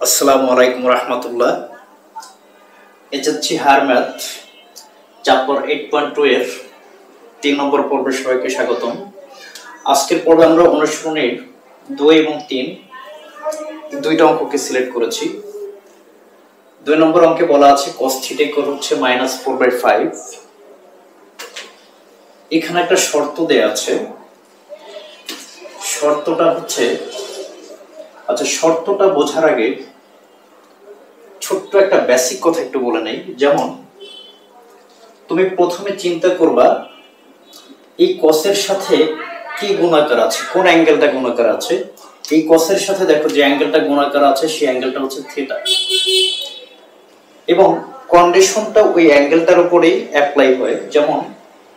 আসসালামু আলাইকুম রহমতুল্লাহ। HSC higher math chapter 8.2 এর 3 নম্বর পর্বে সবাইকে স্বাগতম। আজকের পর্বে আমরা অনুশীলনের 2 এবং 3 দুইটা অঙ্ককে সিলেক্ট করেছি। 2 নম্বর অঙ্কে বলা আছে cos θ ইকুয়াল হচ্ছে -4/5। এখানে একটা শর্ত দেয়া আছে। শর্তটা হচ্ছে, আচ্ছা, শর্তটা বোঝার আগে ছোট্ট একটা বেসিক কথা একটু বলে নেই। যেমন তুমি প্রথমে চিন্তা করবা এই কসের সাথে কি গুণাকার আছে, কোন অ্যাঙ্গেলটা গুণাকার আছে। এই কসের সাথে দেখো যে অ্যাঙ্গেলটা গুণাকার আছে সেই অ্যাঙ্গেলটা হচ্ছে থিটা, এবং কন্ডিশনটা ওই অ্যাঙ্গেলটার উপরেই অ্যাপ্লাই হয়। যেমন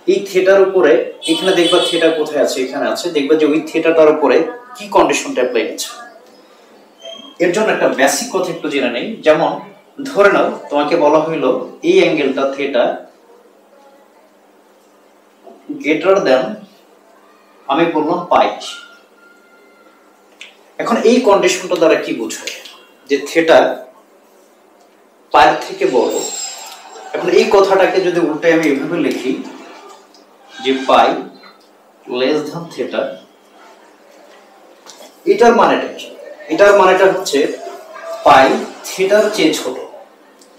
এই থিটার উপরে এখানে দেখবা থিটা কোথায় আছে, এখানে আছে, দেখবা যে ওই থিটাটার উপরে কি কন্ডিশনটা অ্যাপ্লাই হচ্ছে। এর জন্য একটা বেসিক কথা একটু জেনে নেই। যেমন ধরে নাও তোমাকে বলা হইলো এই অ্যাঙ্গেলটা থিটা গ্রেটার দেন, আমি বললাম পাই। এখন এই কন্ডিশনটা দ্বারা কি বোঝায় যে থিটা পাই থেকে বড়। এখন এই কথাটাকে যদি উল্টে আমি এভাবে লিখি যে পাই লেস দেন থিটা, এটার মানেটা কি? এটার মানেটা হচ্ছে পাই থিটার চেয়ে ছোট।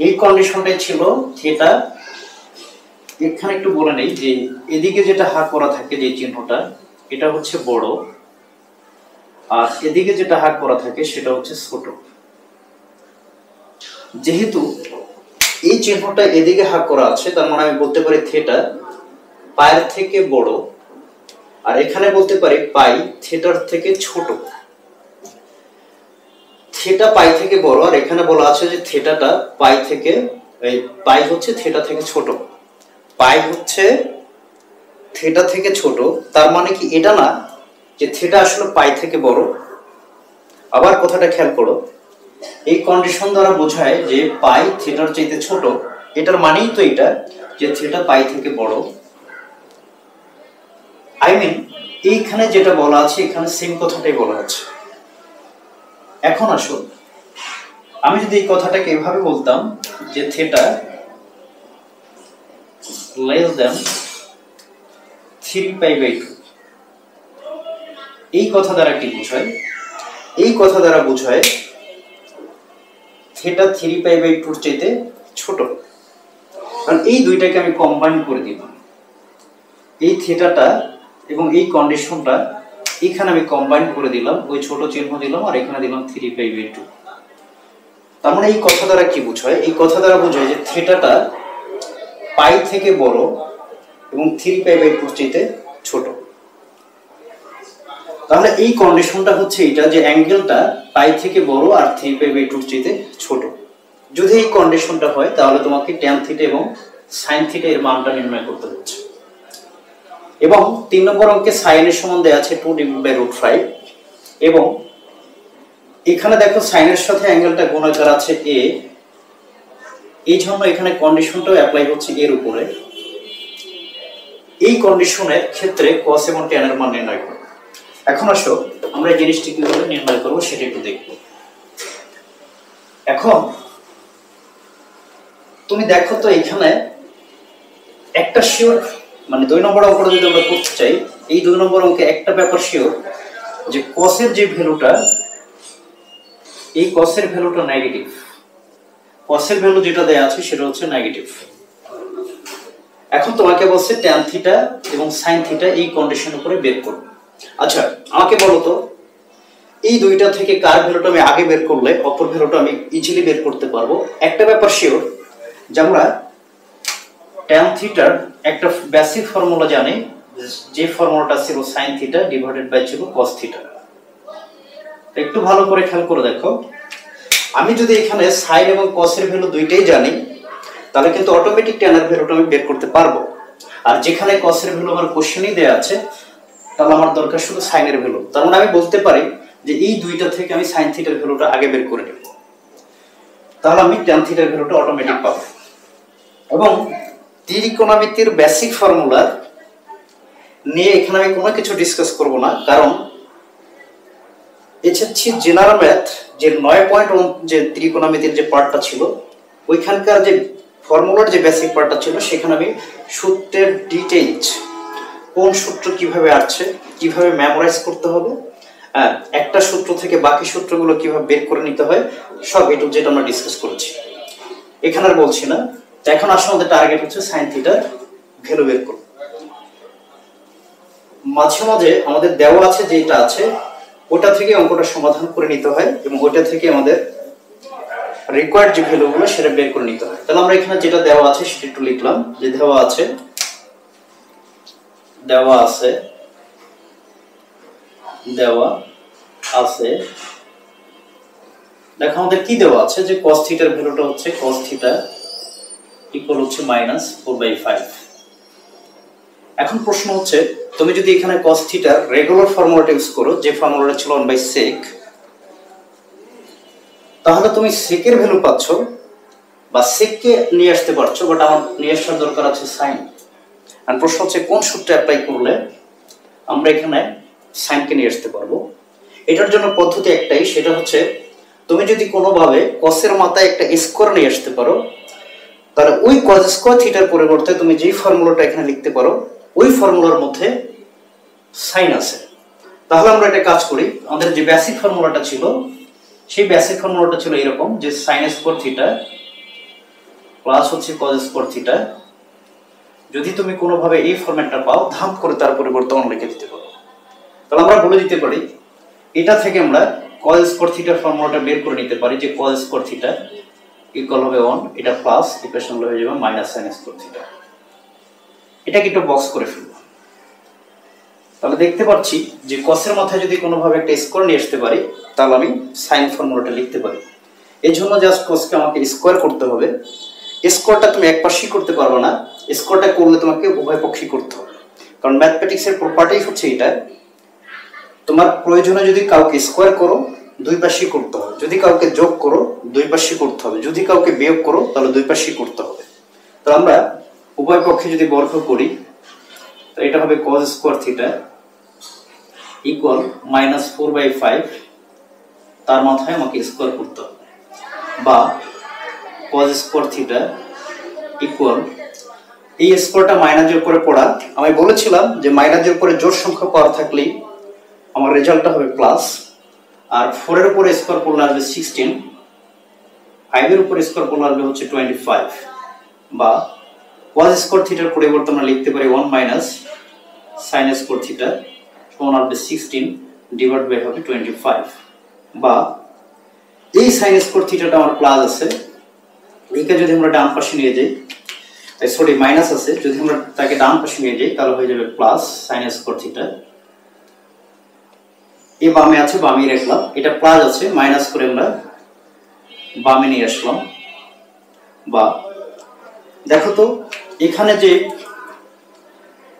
এই কন্ডিশনটাই ছিল থিটা। এখানে একটু বলে নেই যে এদিকে যেটা হাত করা থাকে যে চিহ্নটা, এটা হচ্ছে বড়, আর এদিকে যেটা হাত করা থাকে সেটা হচ্ছে ছোট। যেহেতু এই চিহ্নটা এদিকে হাত করা আছে, তার মানে আমি বলতে পারি থিটা পায়ের থেকে বড়, আর এখানে বলতে পারি পাই থিটার থেকে ছোট। থিটা পাই থেকে বড়, আর এখানে বলা আছে যে থিটাটা পাই থেকে, পাই হচ্ছে থিটা থেকে ছোট, পাই হচ্ছে থিটা থেকে ছোট। তার মানে কি এটা না যে থিটা আসলে পাই থেকে বড়। আবার কথাটা খেয়াল করো, এই কন্ডিশন দ্বারা বোঝায় যে পাই থিটার চাইতে ছোট। এটার মানেই তো এটা যে থিটা পাই থেকে বড়। আই মিন এইখানে যেটা বলা আছে এখানে সেম কথাটাই বলা আছে। এখন আসো, আমি যদি এই কথাটাকে এভাবে বলতাম যে থিটা লেস দেন 3π/2, এই কথা দ্বারা কি বোঝায়? এই কথা দ্বারা বোঝায় থিটা 3π/2 চাইতে ছোট। কারণ এই দুইটাকে আমি কম্বাইন করে দিলাম, এই থিটাটা এবং এই কন্ডিশনটা এখানে আমি কম্বাইন করে দিলাম, ওই ছোট চিহ্ন দিলাম আর এখানে দিলাম 3π/2। তার মানে এই কথা দ্বারা কি বোঝায়? এই কথা দ্বারা বোঝায় যে থিটাটা পাই থেকে বড় এবং 3π/2 চাইতে ছোট। তাহলে এই কন্ডিশনটা হচ্ছে এটা যে অ্যাঙ্গেলটা পাই থেকে বড় আর 3π/2 চাইতে ছোট। যদি এই কন্ডিশনটা হয় তাহলে তোমাকে ট্যান থিটা এবং সাইন থিটা এর মানটা নির্ণয় করতে হচ্ছে। এবং 3 নম্বর অঙ্কে সাইনের সমান দেয়া আছে 2√5, এবং এখানে দেখো সাইনের সাথে অ্যাঙ্গেলটা গুণাকার আছে a, এই জন্য এখানে কন্ডিশনটাও অ্যাপ্লাই হচ্ছে এর উপরে। এই কন্ডিশনের ক্ষেত্রে cos এবং tan এর মান নির্ণয় করো। এখন আসো আমরা এই জিনিসটি কিভাবে নির্ণয় করব সেটা একটু দেখব। এখন তুমি দেখো তো এখানে একটা শিওর, মানে 2 নম্বর অঙ্কটা যদি আমরা করতে চাই, এই 2 নম্বর অঙ্কে একটা ব্যাপার শিওর যে cos-এর যে ভ্যালুটা, এই cos-এর ভ্যালুটা নেগেটিভ। cos-এর ভ্যালু যেটা দেয়া আছে সেটা হচ্ছে নেগেটিভ। এখন তোমাকে বলছে tan থিটা এবং sin থিটা এই কন্ডিশন উপরে বের করো। আচ্ছা আমাকে বলো তো এই দুইটা থেকে কার ভ্যালুটা আমি আগে বের করলে অপর ভ্যালুটা আমি ইজিলি বের করতে পারবো। একটা ব্যাপার শিওর যে আমরা tan থিটার একটা বেসিক ফর্মুলা জানি, যে ফর্মুলাটা ছিল sin থিটা ডিভাইডেড বাই ছিল cos থিটা। একটু ভালো করে খেয়াল করে দেখো, আমি যদি এখানে sin এবং cos এর ভ্যালু দুইটাই জানি তাহলে কিন্তু অটোমেটিক tan এর ভ্যালুটা আমি বের করতে পারবো। আর যেখানে cos এর ভ্যালু আমার কোশ্চেনেই দেয়া আছে, তাহলে আমার দরকার শুধু sin এর ভ্যালু। তার মানে আমি বলতে পারি যে এই দুইটা থেকে আমি sin থিটার ভ্যালুটা আগে বের করে নেব, তাহলে আমি tan থিটার ভ্যালুটা অটোমেটিক পাবো। এবং ত্রিকোণমিতির বেসিক ফর্মুলা নিয়ে এখানে আমি কোনো কিছু ডিসকাস করব না, কারণ এসেছি জেনারেল ম্যাথ যে 9.1 যে ত্রিকোণমিতির যে পার্টটা ছিল ওইখানকার যে ফর্মুলার যে বেসিক পার্টটা ছিল সেখানে আমি সূত্রের ডিটেইলস কোন সূত্র কিভাবে আসছে কিভাবে মেমোরাইজ করতে হবে, একটা সূত্র থেকে বাকি সূত্রগুলো কিভাবে বের করে নিতে হয় সব এটু যেটা আমরা ডিসকাস করেছি, এখানে আর বলছি না। এখন আসলে আমাদের টার্গেট হচ্ছে সাইন থিটার ভ্যালু বের করব। মাঝে মাঝে আমাদের দেওয়া আছে যেটা আছে ওটা থেকে অঙ্কটা সমাধান করে নিতে হয় এবং ওটা থেকে আমাদের রিকোয়ার্ড যে ভ্যালুগুলো সেটা বের করে নিতে হয়। তাহলে আমরা এখানে যেটা দেওয়া আছে সেটা একটু লিখলাম যে দেওয়া আছে দেখো আমাদের কি দেওয়া আছে যে cos থিটার ভ্যালুটা হচ্ছে cos থিটা ইকুয়াল হচ্ছে -4/5। এখন প্রশ্ন হচ্ছে তুমি যদি এখানে cos থিটার রেগুলার ফর্মুলাটা ইউজ করো যে ফর্মুলাটা ছিল 1/sec, তাহলে তুমি sec এর ভ্যালু পাচ্ছ বা sec কে নিয়ে আসতে পারছো, বাট আমার নিয়ে আসার দরকার আছে sin। আর প্রশ্ন হচ্ছে কোন সূত্র অ্যাপ্লাই করলে আমরা এখানে sin কে নিয়ে আসতে পারবো। এটার জন্য পদ্ধতি একটাই, সেটা হচ্ছে তুমি যদি কোনোভাবে cos এর মাথায় একটা স্কয়ার নিয়ে আসতে পারো তাহলে ওই cos স্কয়ার থিটার পরিবর্তে তুমি যেই ফর্মুলাটা এখানে লিখতে পারো ওই ফর্মুলার মধ্যে sin আছে। তাহলে আমরা একটা কাজ করি, আমাদের যে বেসিক ফর্মুলাটা ছিল সেই বেসিক ফর্মুলাটা ছিল এরকম যে sin স্কয়ার থিটা প্লাস হচ্ছে cos স্কয়ার থিটা, যদি তুমি কোনোভাবে এই ফরম্যাটটা পাও ধাপ করে তার পরিবর্তে অন লিখে দিতে পারো। তাহলে আমরা বলে দিতে পারি এটা থেকে আমরা cos স্কয়ার থিটার ফর্মুলাটা বের করে নিতে পারি যে cos স্কয়ার থিটা ইকুয়াল হবে 1, এটা প্লাস ইকুয়েশন হয়ে যাবে -sin স্কয়ার থিটা। এটাকে একটু বক্স করে ফেলবো। তাহলে দেখতে পাচ্ছি যে cos এর মাথায় যদি কোনোভাবে একটা স্কয়ার নিয়ে আসতে পারি তাহলে আমি sin ফর্মুলাটা লিখতে পারি। এর জন্য জাস্ট cos কে আমাকে স্কয়ার করতে হবে। স্কয়ারটা তুমি একপাশেই করতে পারবে না, স্কয়ারটা করলে তোমাকে উভয় পক্ষেই করতে হবে, কারণ ম্যাথমেটিক্সের প্রপার্টি হচ্ছে এটা তোমার প্রয়োজনে যদি কাউকে স্কয়ার করো দুই পাশেই করতে হবে, যদি কাউকে যোগ করো দুই পাশেই করতে হবে, যদি কাউকে বিয়োগ করো তাহলে দুই পাশেই করতে হবে। তো আমরা উভয় পক্ষে যদি বর্গ করি তো এটা হবে cos স্কয়ার থিটা ইকুয়াল -4/5, তার মাথায় আমাকে স্কয়ার করতে হবে, বা cos স্কয়ার থিটা ইকুয়াল এই স্কয়ারটা মাইনাসের উপরে পড়া, আমি বলেছিলাম যে মাইনাসের উপরে জোড় সংখ্যা পাওয়ার থাকলেই আমার রেজাল্টটা হবে প্লাস, আর 4 এর উপরে স্কয়ার করলে আসবে 16, 5 এর উপরে স্কয়ার করলে আসবে হচ্ছে 25, বা cos স্কয়ার থিটার পরিবর্তে আমরা লিখতে পারি 1 sin স্কয়ার থিটা সমান হবে 16 ডিভাইড বাই হবে 25, বা এই sin স্কয়ার থিটাটা আমার প্লাস আছে এইটা যদি আমরা ডান পাশে নিয়ে যাই, সরি মাইনাস আছে, যদি আমরা তাকে ডান পাশে নিয়ে যাই তাহলে হয়ে যাবে প্লাস sin স্কয়ার থিটা। এই বামে আছে বামে রাখলাম, এটা প্লাস আছে মাইনাস করে আমরা বামে নিয়ে আসলাম। বা দেখো তো এখানে যে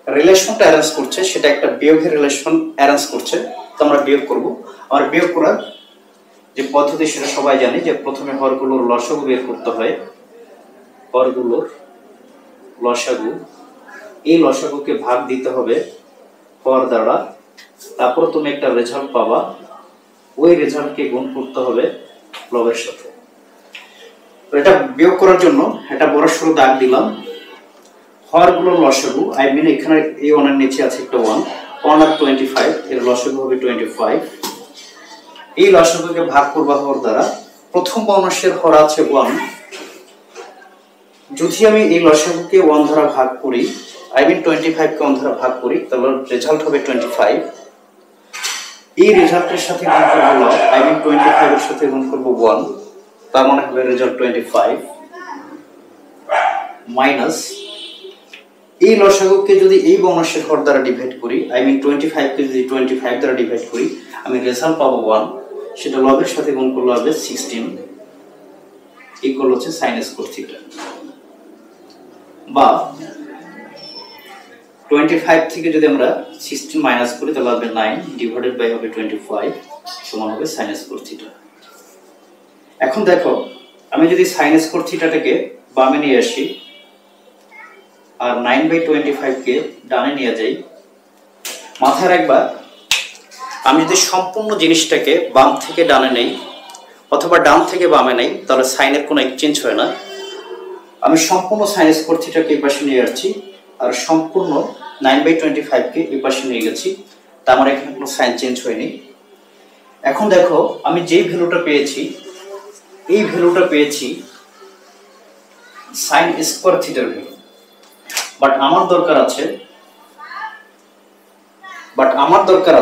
রিলেশনটা অ্যারেঞ্জ করছে সেটা একটা বিয়োগের রিলেশন অ্যারেঞ্জ করছে, তো আমরা বিয়োগ করব। আর বিয়োগ করার যে পদ্ধতি সেটা সবাই জানি যে প্রথমে হরগুলোর লসাগু বের করতে হয়, হরগুলোর লসাগু, এই লসাগুকে ভাগ দিতে হবে হর দ্বারা, তারপর তুমি একটা রেজাল্ট পাবা, ওই রেজাল্টকে গুণ করতে হবে লবের সাথে। তো এটা বিয়োগ করার জন্য এটা বড় সরু দাগ দিলাম, হরগুলোর লসাগু আই মিন এখানে এই 1 এর নিচে আছে একটা 1 আর 25, এর লসাগু হবে 25, এই লসাগুকে ভাগ করবা হর দ্বারা, প্রথম ভগ্নাংশের হর আছে 1, যদি আমি এই লসাগুকে 1 দ্বারা ভাগ করি আই মিন 25 কে 1 দ্বারা ভাগ করি তাহলে রেজাল্ট হবে 25, এই রেজাল্টের সাথে গুণ করব আই মিন 25 এর সাথে গুণ করব 1, তার মানে হবে রেজাল্ট 25 মাইনাস এই লসাগুকে যদি এই ভগ্নাংশের হর দ্বারা ডিভাইড করি আই মিন 25 কে যদি 25 দ্বারা ডিভাইড করি আমি রেজাল্ট পাবো 1, সেটা লবের সাথে গুণ করলে হবে 16 ইকুয়াল হচ্ছে sin স্কয়ার থিটা। বা 25 থেকে যদি আমরা 16 মাইনাস করি তাহলে হবে 9 ডিভাইডেড বাই হবে 25 সমান হবে sin স্কয়ার থিটা। এখন দেখো আমি যদি sin স্কয়ার থিটাটাকে বামে নিয়ে আসি আর 9/25 কে ডানে নিয়ে যাই, মাথায় রাখবা আমি যদি সম্পূর্ণ জিনিসটাকে বাম থেকে ডানে নেই অথবা ডান থেকে বামে নেই, তাহলে সাইনের কোনো এক্সচেঞ্জ হয় না। আমি সম্পূর্ণ সাইন স্কোয়ার থিটাকে এই পাশে নিয়ে যাচ্ছি, আর সম্পূর্ণ 9/25কে এই পাশে নিয়ে গেছি, তা আমার এখানে কোনো সাইন চেঞ্জ হয়নি। এখন দেখো, আমি যেই ভ্যালুটা পেয়েছি, এই ভ্যালুটা পেয়েছি সাইন স্কোয়ার থিটার ভ্যালু, বাট আমার দরকার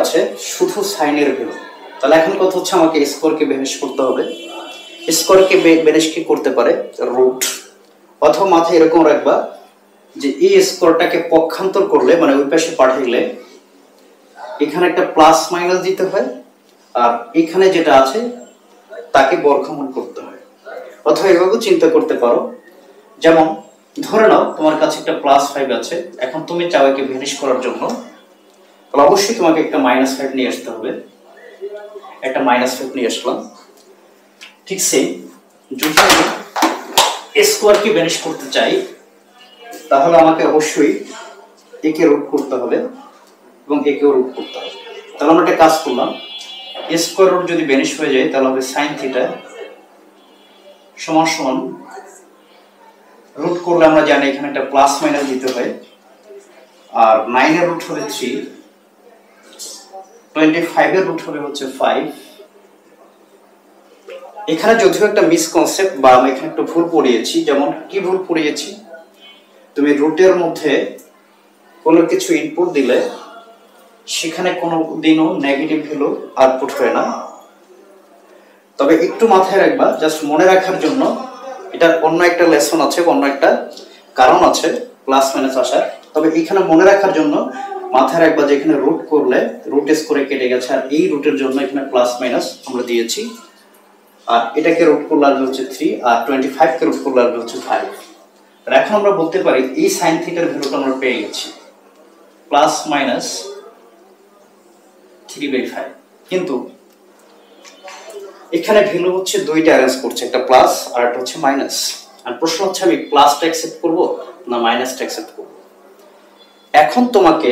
আছে শুধু সাইনের ভ্যালু। তাহলে এখন কথা হচ্ছে আমাকে স্কোয়ারকে ভ্যানিশ করতে হবে। স্কোয়ারকে ভ্যানিশ কি করতে পারে? রুট। অথবা মাথায় এরকম রাখবা যে এই স্কোয়ারটাকে পক্ষান্তর করলে, মানে ওই পাশে পাঠাইলে এখানে একটা প্লাস মাইনাস দিতে হয়, আর এখানে যেটা আছে তাকে বর্গমূল করতে হয়। অথবা এভাবেও চিন্তা করতে পারো, যেমন ধরে নাও তোমার কাছে একটা +5 আছে, এখন তুমি চাও একে ভ্যানিশ করার জন্য, তাহলে অবশ্যই তোমাকে একটা -5 নিয়ে আসতে হবে। একটা -5 নিয়ে আসলাম। ঠিক সেই, যদি আমি স্কোয়ারকে ভ্যানিশ করতে চাই, তাহলে আমাকে অবশ্যই একে রুট করতে হবে এবং একেও রুট করতে হবে। তাহলে আমরা একটা কাজ করলাম, স্কোয়ার রুট যদি ভ্যানিশ হয়ে যায়, তাহলে হবে সাইন থিটা সমান সমান রুট করলে আমরা জানি এখানে একটা প্লাস মাইনাস দিতে হয়, আর 9 এর রুট হবে 3, 25 এর রুট হবে হচ্ছে 5। এখানে যদিও একটা মিসকনসেপ্ট বা আমি এখানে একটা ভুল পড়িয়েছি। যেমন কি ভুল পড়িয়েছি? তুমি রুটের মধ্যে কোনো কিছু ইনপুট দিলে সেখানে কোনো দিনও নেগেটিভ ভ্যালু আউটপুট হয় না। তবে একটু মাথায় রাখবা, জাস্ট মনে রাখার জন্য, এটার অন্য একটা লেসন আছে, অন্য একটা কারণ আছে প্লাস মাইনাস আসার। তবে এখানে মনে রাখার জন্য মাথায় রাখবা যে এখানে রুট করলে রুট স্কোয়ারে কেটে গেছে, আর এই রুটের জন্য এখানে প্লাস মাইনাস আমরা দিয়েছি, আর এটাকে রুট করলে আসবে হচ্ছে 3, আর 25 কে রুট করলে আসবে হচ্ছে 5। আর এখন আমরা বলতে পারি এই সাইন থিটার ভ্যালুটা আমরা পেয়ে গেছি +-3/5। কিন্তু এখানে ভ্যালু হচ্ছে দুইটা অ্যারেঞ্জ করছে, একটা প্লাস আর একটা হচ্ছে মাইনাস। আর প্রশ্ন হচ্ছে আমি প্লাসটা অ্যাকসেপ্ট করব না মাইনাসটা অ্যাকসেপ্ট করব। এখন তোমাকে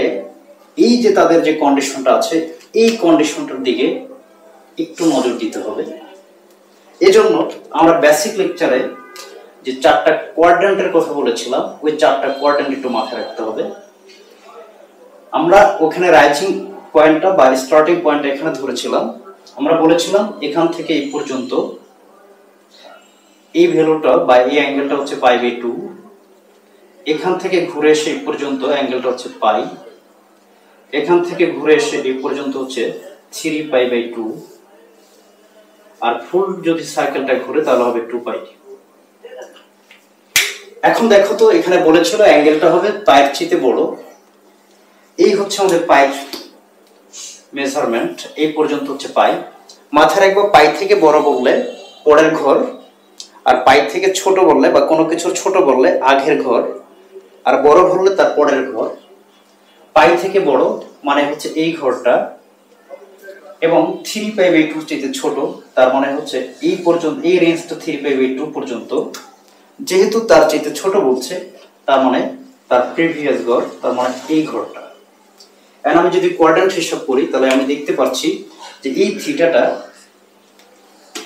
এই যে তাদের যে কন্ডিশনটা আছে, এই কন্ডিশনটার দিকে একটু নজর দিতে হবে। এজন্য আমরা বেসিক লেকচারে যে 4টা কোয়াড্র্যান্টের কথা বলেছিলাম, ওই 4টা কোয়াড্র্যান্ট একটু মাথায় রাখতে হবে। আমরা ওখানে রাইজিং পয়েন্টটা বা স্টার্টিং পয়েন্টটা এখানে ধরেছিলাম। আমরা বলেছিলাম এখান থেকে এই পর্যন্ত এই ভ্যালুটা বা এই অ্যাঙ্গেলটা হচ্ছে π/2, এখান থেকে ঘুরে এসে এই পর্যন্ত অ্যাঙ্গেলটা হচ্ছে π, এখান থেকে ঘুরে এসে এই পর্যন্ত হচ্ছে 3π/2, আর ফুল যদি সার্কেলটা ঘুরে তাহলে হবে 2π। এখন দেখো তো, এখানে বলেছিল অ্যাঙ্গেলটা হবে পায়ের চেয়ে বড়। এই হচ্ছে আমাদের পায়ের মেজারমেন্ট, এই পর্যন্ত হচ্ছে পাই। মাথায় রাখবো পাই থেকে বড় বললে পরের ঘর, আর পাই থেকে ছোট বললে বা কোনো কিছুর ছোট বললে আগের ঘর, আর বড় বললে তার পরের ঘর। পাই থেকে বড় মানে হচ্ছে এই ঘরটা, এবং 3π/2 চেয়ে ছোট, তার মানে হচ্ছে এই পর্যন্ত, এই রেঞ্জটা 3π/2 পর্যন্ত। যেহেতু তার চেয়ে ছোট বলছে, তার মানে তার প্রিভিয়াস ঘর, তার মানে এই ঘরটা। এখন আমি যদি কোয়াড্র্যান্ট হিসাব করি, তাহলে আমি দেখতে পাচ্ছি যে এই থিটাটা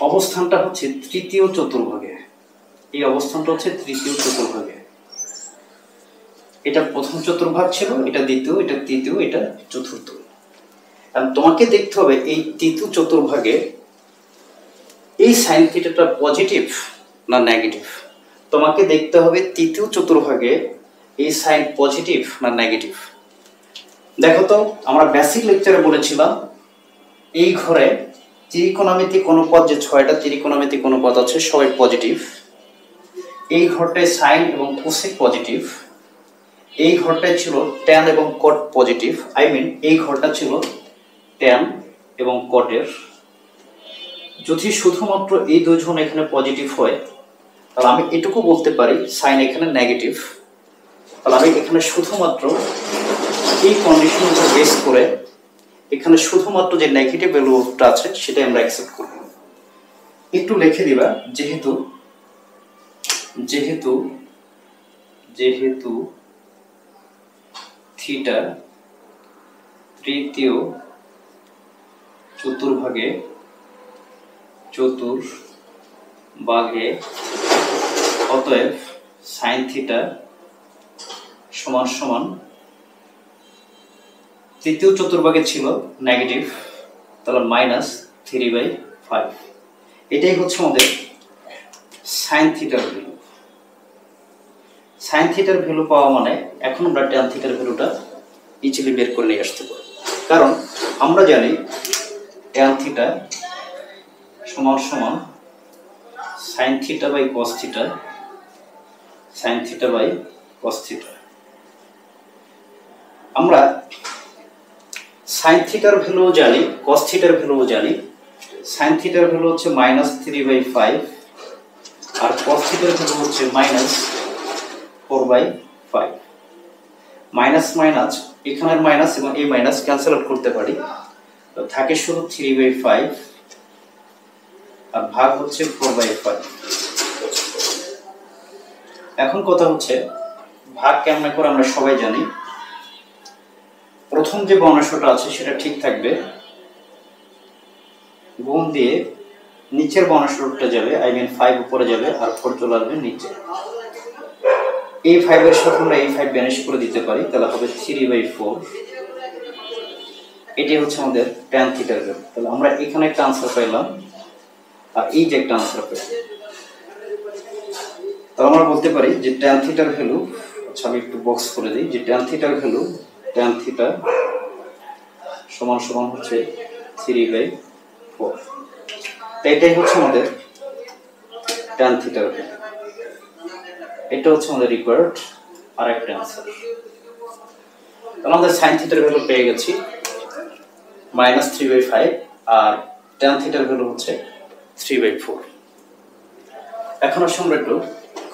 অবস্থানটা হচ্ছে তৃতীয় চতুর্ভাগে। এই অবস্থানটা হচ্ছে তৃতীয় চতুর্ভাগে। এটা প্রথম চতুর্ভাগ ছিল, এটা দ্বিতীয়, এটা তৃতীয়, এটা চতুর্থ। তোমাকে দেখতে হবে এই তৃতীয় চতুর্ভাগে এই সাইন থিটাটা পজিটিভ না নেগেটিভ। তোমাকে দেখতে হবে তৃতীয় চতুর্ভাগে এই সাইন পজিটিভ না নেগেটিভ। দেখো তো, আমরা বেসিক লেকচারে বলেছিলাম এই ঘরে ত্রিকোণমিতিক অনুপাত, যে 6টা ত্রিকোণমিতিক অনুপাত আছে সবাই পজিটিভ। এই ঘরটায় সাইন এবং কোসেক পজিটিভ। এই ঘরটায় ছিল ট্যান এবং কট পজিটিভ, এই ঘরটা ছিল ট্যান এবং কটের। যদি শুধুমাত্র এই দুজন এখানে পজিটিভ হয়, তাহলে আমি এটুকু বলতে পারি সাইন এখানে নেগেটিভ। তাহলে আমি এখানে শুধুমাত্র এই কন্ডিশনের উপর বেস করে এখানে শুধুমাত্র যে নেগেটিভ ভ্যালুটা আছে সেটাই আমরা অ্যাকসেপ্ট করব। একটু লিখে দিবা, যেহেতু যেহেতু যেহেতু থিটা তৃতীয় চতুর্ভাগে অতএব সাইন থিটা সমান সমান তৃতীয় চতুর্ভাগে ছিল নেগেটিভ, তাহলে -3/5। এটাই হচ্ছে আমাদের সাইন থিটার ভ্যালু। সাইন থিটার ভ্যালু পাওয়া মানে এখন আমরা ট্যান থিটার ভ্যালুটা ইজিলি বের করে নিয়ে আসতে পারি, কারণ আমরা জানি ট্যান থিটা সমান সমান sine theta by cos theta, sine theta by cos theta. আমরা সাইন থিটার ভ্যালু জানি, কস থিটার ভ্যালু জানি। সাইন থিটার ভ্যালু হচ্ছে -3/5 আর কস থিটার ভ্যালু হচ্ছে -4/5। মাইনাস মাইনাস, এখানের মাইনাস এবং এই মাইনাস ক্যান্সেল আউট করতে পারি, তো থাকে শুধু 3/5 আর ভাগ হচ্ছে 4/5। এখন কথা হচ্ছে ভাগ কেমনে করে আমরা সবাই জানি। প্রথম যে বর্ণাংশটা আছে সেটা ঠিক থাকবে, গুণ দিয়ে নিচের বর্ণাংশটা যাবে, 5 উপরে যাবে আর 4 চলে আসবে নিচে। এই 5 এর সাথে আমরা এই 5 ব্যানিশ করে দিতে পারি, তাহলে হবে 3/4। এটি হচ্ছে আমাদের ট্যান থিটার ভ্যালু। তাহলে আমরা এখানে একটা আনসার পেলাম আর এই যে একটা আনসার পেলাম। তাহলে আমরা বলতে পারি যে ট্যান থিটার ভ্যালু, আচ্ছা আমি একটু বক্স করে দিই, যে ট্যান থিটার ভ্যালু, ট্যান থিটা সমান সমান হচ্ছে 3/4। এটাই হচ্ছে আমাদের ট্যান থিটার ভ্যালু। এটা হচ্ছে আমাদের রিকোয়ার্ড আরেকটা আনসার। তাহলে আমাদের সাইন থিটার ভ্যালু পেয়ে গেছি -3/5 আর ট্যান থিটার ভ্যালু হচ্ছে 3/4। এখন আসলে আমরা একটু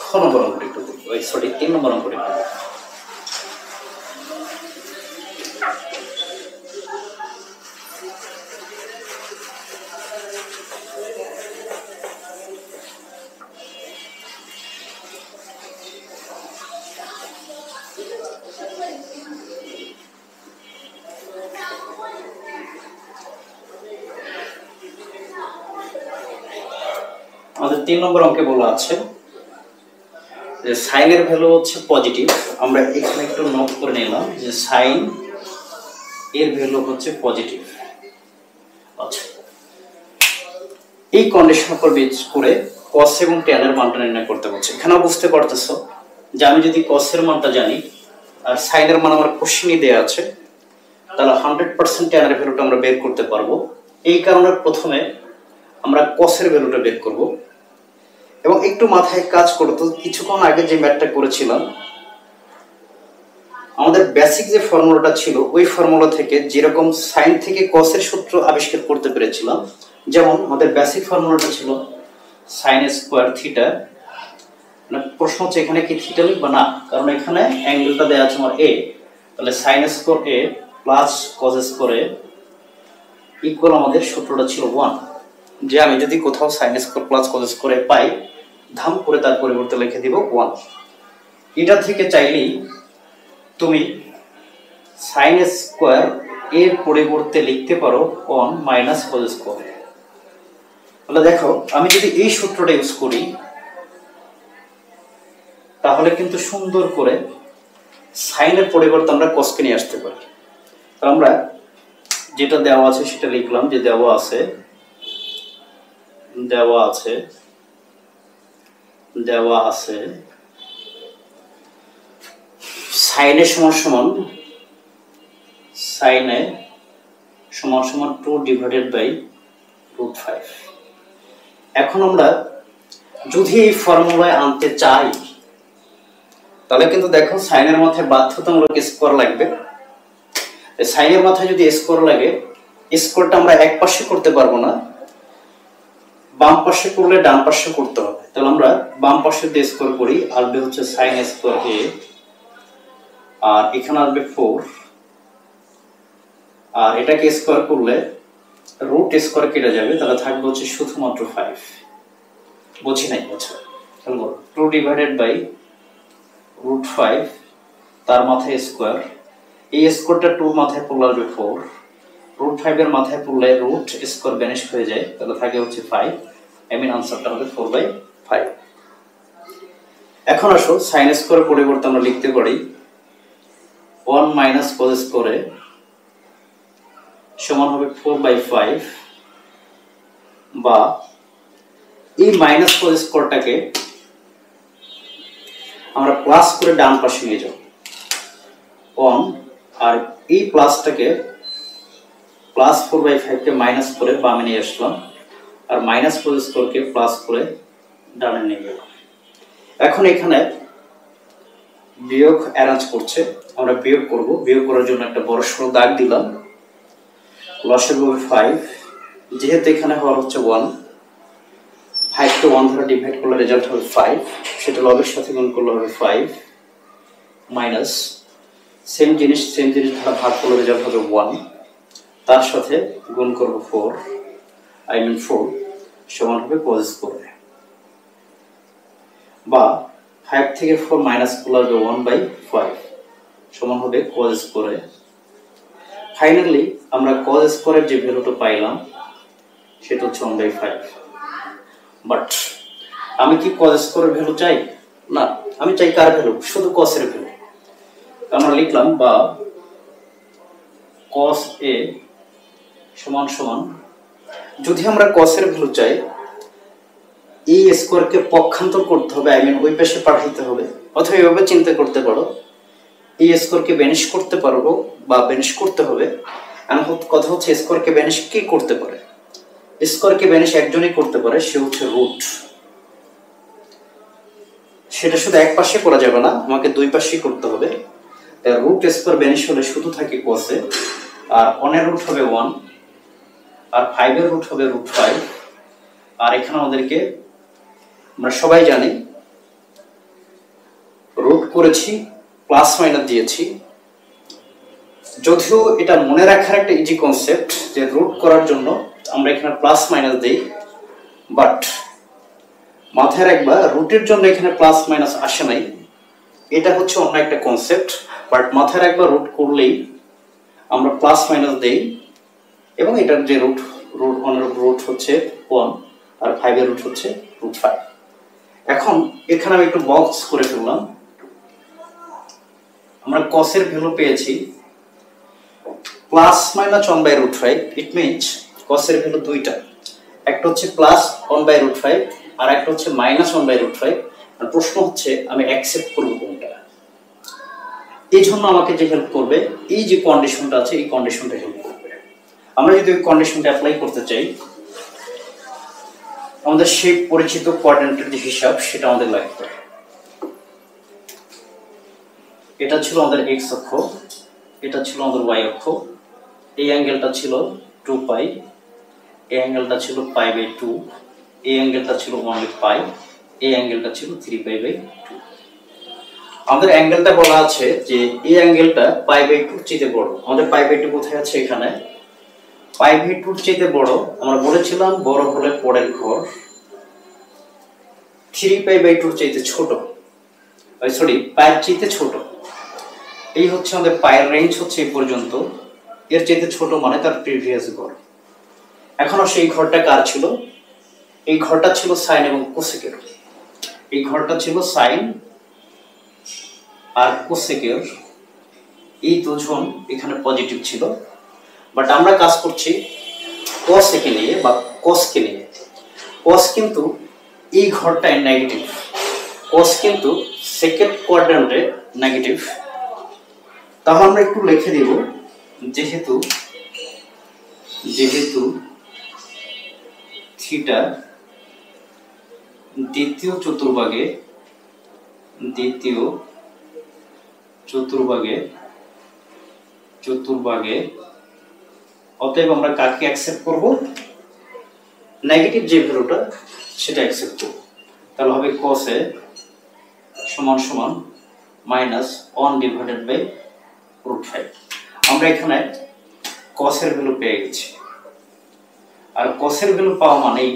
খ নম্বর অঙ্কটি একটু দেখব, সরি 3 নম্বর অঙ্কটি একটু দেখব। আমাদের 3 নম্বর অঙ্কে বলা আছে যে সাইনের ভ্যালু হচ্ছে পজিটিভ। আমরা এখানে একটু নোট করে নিলাম যে সাইন এর ভ্যালু হচ্ছে পজিটিভ। আচ্ছা, এই কন্ডিশনের উপর বেস করে cos এবং tan এর মানটা নির্ণয় করতে বলছে। এখানেও বুঝতে পারতেছো যে আমি যদি cos এর মানটা জানি আর sin এর মান আমার কোশ্চেনে দেয়া আছে, তাহলে 100% tan এর ভ্যালুটা আমরা বের করতে পারবো। এই কারণে প্রথমে আমরা cos এর ভ্যালুটা বের করব। এবং একটু মাথায় কাজ করতো, কিছুক্ষণ আগে যে ম্যাথটা করেছিলাম আমাদের বেসিক যে ফর্মুলাটা ছিল ওই ফর্মুলা থেকে যেরকম সাইন থেকে cos এর সূত্র আবিষ্কার করতে পেরেছিলাম, যেমন আমাদের বেসিক ফর্মুলাটা ছিল sin স্কয়ার থিটা। মানে প্রশ্ন হচ্ছে এখানে কি থিটা লিখবা না, কারণ এখানে অ্যাঙ্গেলটা দেয়া আছে আমার a, তাহলে sin square a plus cos square a equal আমাদের সূত্রটা ছিল 1, যে আমি যদি কোথাও sin square plus cos square a পাই, ধাম করে তার পরিবর্তে লিখে দিব 1। এটা থেকে চাইলেই তুমি sin স্কয়ার এর পরিবর্তে লিখতে পারো 1 মাইনাস cos স্কয়ার। তাহলে দেখো আমি যদি এই সূত্রটা ইউজ করি তাহলে কিন্তু সুন্দর করে sin এর পরিবর্তে আমরা cos কে নিয়ে আসতে পারি। তাহলে আমরা যেটা দেওয়া আছে সেটা লিখলাম, যে দেওয়া আছে sin এ সমান সমান 2/√5। এখন আমরা যদি এই ফর্মুলায় আনতে চাই তাহলে কিন্তু দেখো sin এর মাথায় বাধ্যতামূলক স্কয়ার লাগবে। sin এর মাথায় যদি স্কয়ার লাগে, স্কয়ারটা আমরা এক পাশে করতে পারবো না, বাম পাশে করলে ডান পাশে করতে হবে। তাহলে আমরা বাম পাশে দিয়ে স্কয়ার করি, আসবে হচ্ছে sin স্কয়ার a, আর এখানে আসবে 4, আর এটাকে স্কয়ার করলে রুট স্কয়ার কেটে যাবে, তাহলে থাকবে হচ্ছে শুধুমাত্র 5। বুঝি নাই? আচ্ছা তাহলে বলো 2/√5 তার মাথায় স্কয়ার, এই স্কয়ারটা 2 মাথায় পড়লে আসবে 4, √5 এর মাথায় পড়লে রুট স্কয়ার ভ্যানিশ হয়ে যায়, তাহলে থাকে হচ্ছে 5। আই মিন আনসারটা হবে 4/5। এখন আসো sin স্কয়ারের পরিবর্তে আমরা লিখতে পারি 1 মাইনাস cos স্কয়ারে সমান হবে 4/5, বা এই মাইনাস cos স্কয়ারটাকে আমরা প্লাস করে ডান পাশে নিয়ে যাব 1, আর এই প্লাসটাকে প্লাস 4/5 কে মাইনাস করে বামে নিয়ে আসলাম, আর মাইনাস cos স্কয়ারকে প্লাস করে ডানে নিয়ে গেলাম। এখন এখানে বিয়োগ অ্যারেঞ্জ করছে, আমরা বিয়োগ করব। বিয়োগ করার জন্য একটা বড় সরো দাগ দিলাম, লসাগু হবে 5, যেহেতু এখানে হওয়ার হচ্ছে 1, 5 কে 1 দ্বারা ডিভাইড করলে রেজাল্ট হবে 5, সেটা লবের সাথে গুণ করলে হবে 5, মাইনাস সেম জিনিস দ্বারা ভাগ করলে রেজাল্ট হবে 1, তার সাথে গুণ করব 4, আই মিন 4 সমান হবে cos স্কয়ার, বা 5 থেকে 4 মাইনাস করলে হবে 1/5 সমান হবে cos স্কয়ার। ফাইনালি আমরা cos স্কয়ারের যে ভ্যালুটা পাইলাম সেটা হচ্ছে 1/5। বাট আমি কি cos স্কয়ারের ভ্যালু চাই? না, আমি চাই কার ভ্যালু? শুধু cos এর ভ্যালু। আমরা লিখলাম বা cos a সমান সমান, যদি আমরা cos এর ভ্যালু চাই এই স্কয়ারকে পক্ষান্তর করতে হবে, আই মিন ওই পাশে পাঠাইতে হবে, অথবা এভাবে চিন্তা করতে পারো এই স্কয়ারকে ভ্যানিশ করতে পারবো বা ভ্যানিশ করতে হবে। এখন কথা হচ্ছে স্কয়ারকে ভ্যানিশ কে করতে পারে? স্কয়ারকে ভ্যানিশ একজনই করতে পারে, সে হচ্ছে রুট। সেটা শুধু এক পাশে করা যাবে না, আমাকে দুই পাশেই করতে হবে। রুট স্কয়ার ভ্যানিশ হলে শুধু থাকে cos এ, আর 1 এর রুট হবে 1, আর 5 এর রুট হবে √5, আর এখানে আমাদেরকে আমরা সবাই জানি রুট করেছি প্লাস মাইনাস দিয়েছি। যদিও এটা মনে রাখার একটা ইজি কনসেপ্ট যে রুট করার জন্য আমরা এখানে প্লাস মাইনাস দেই, বাট মাথায় রাখবা রুটের জন্য এখানে প্লাস মাইনাস আসে নাই, এটা হচ্ছে অন্য একটা কনসেপ্ট। বাট মাথায় রাখবা রুট করলেই আমরা প্লাস মাইনাস দেই, এবং এটার যে রুট 1 এর রুট হচ্ছে 1, আর 5 এর রুট হচ্ছে √5। এখন এখানে আমি একটু বক্স করে ফেললাম। আমরা cos এর ভ্যালু পেয়েছি plus minus 1/√5। It means cos এর ভ্যালু দুইটা, একটা হচ্ছে প্লাস 1/√5 আর একটা হচ্ছে মাইনাস 1/√5। আর প্রশ্ন হচ্ছে আমি অ্যাকসেপ্ট করব কোনটা? এই জন্য আমাকে যে হেল্প করবে এই যে কন্ডিশনটা আছে, এই কন্ডিশনটা হেল্প করবে। আমরা যদি ওই কন্ডিশনটা অ্যাপ্লাই করতে চাই, আমাদের সেই পরিচিত কোঅর্ডিনেটের যে হিসাব সেটা আমাদের লাগবে। এটা ছিল আমাদের x অক্ষ, এটা ছিল আমাদের y অক্ষ, এই অ্যাঙ্গেলটা ছিল 2π, এই অ্যাঙ্গেলটা ছিল π/2, এই অ্যাঙ্গেলটা ছিল 1/π, এই অ্যাঙ্গেলটা ছিল 3π/2। আমাদের অ্যাঙ্গেলটা বলা আছে যে এই অ্যাঙ্গেলটা π/2 চেয়ে বড়। আমাদের π/2 কোথায় আছে? এখানে। π/2 চেয়ে বড় আমরা বলেছিলাম বড় হলে পরের ঘর, 3π/2 চেয়ে ছোট, সরি পায়ের চেয়ে ছোট। এই হচ্ছে আমাদের পায়ের রেঞ্জ হচ্ছে এই পর্যন্ত, এর চেয়ে ছোট মানে তার প্রিভিয়াস ঘর। এখন সেই ঘরটা কার ছিল? এই ঘরটা ছিল সাইন এবং কোসেকের। এই ঘরটা ছিল সাইন আর কোসেকের, এই দুজন এখানে পজিটিভ ছিল। বাট আমরা কাজ করছি কসকে নিয়ে বা কসকে নিয়ে। কস কিন্তু এই ঘরটায় নেগেটিভ, কস কিন্তু সেকেন্ড কোয়াড্র্যান্টে নেগেটিভ। তাহলে আমরা একটু লিখে দিব, যেহেতু থিটা দ্বিতীয় চতুর্ভাগে অতএব আমরা কাকে অ্যাকসেপ্ট করব? নেগেটিভ যে ভ্যালুটা সেটা অ্যাকসেপ্ট করব। তাহলে হবে cos a সমান সমান -1/√5। আমরা এখানে cos এর ভ্যালু পেয়ে গেছি, আর cos এর ভ্যালু পাওয়া মানেই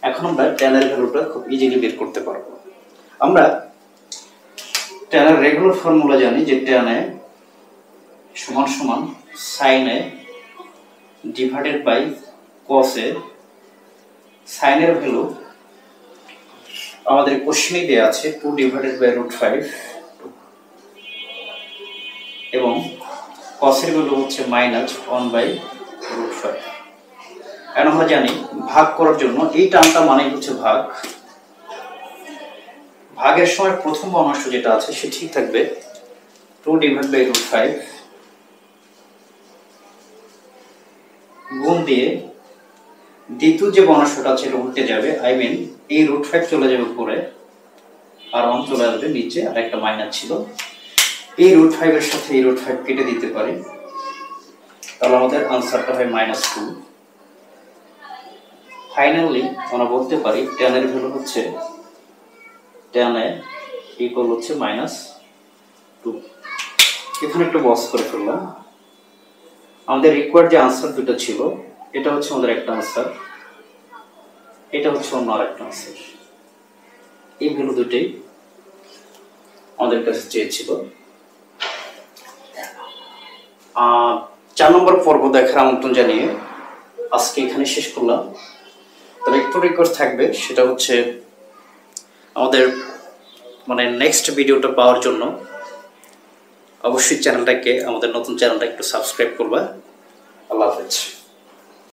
এখন আমরা tan এর ভ্যালুটা খুব ইজিলি বের করতে পারবো। আমরা tan এর রেগুলার ফর্মুলা জানি যে tan a সমান সমান sin a divided by cos A সাইনের ভ্যালু আমাদের কোশ্চেনে দেওয়া আছে 2 ডিভাইডেড বাই √5 এবং cos এর ভ্যালু হচ্ছে -1/√5। এখন আমরা জানি ভাগ করার জন্য এই টার্মটা মানে হচ্ছে ভাগ। ভাগের সময় প্রথম ভগ্নাংশ যেটা আছে সে ঠিক থাকবে 2 ডিভাইডেড বাই √5 গুণ দিয়ে দ্বিতীয় যে ভগ্নাংশটা আছে এটা উল্টে যাবে, আই মিন এই √5 চলে যাবে উপরে আর 1 চলে আসবে নিচে, আর একটা মাইনাস ছিল। এই √5 এর সাথে এই √5 কেটে দিতে পারি, তাহলে আমাদের आंसरটা হয় -2। ফাইনালি আমরা বলতে পারি tan এর ভ্যালু হচ্ছে tan এ ইকুয়াল হচ্ছে -2। এখানে একটু বক্স করে ফেললাম। আমাদের রিকোয়ার্ড যে आंसर দুটো ছিল, এটা হচ্ছে আমাদের একটা आंसर, এটা হচ্ছে অন্য আরেকটা आंसर। এই ভ্যালু দুটোই আমাদের কাছে চেয়েছিল। 4 নম্বর পর্ব দেখার আমন্ত্রণ জানিয়ে আজকে এখানে শেষ করলাম। তবে একটু রিকোয়েস্ট থাকবে, সেটা হচ্ছে আমাদের নেক্সট ভিডিওটা পাওয়ার জন্য অবশ্যই চ্যানেলটাকে, আমাদের নতুন চ্যানেলটা একটু সাবস্ক্রাইব করবা। আল্লাহ হাফেজ।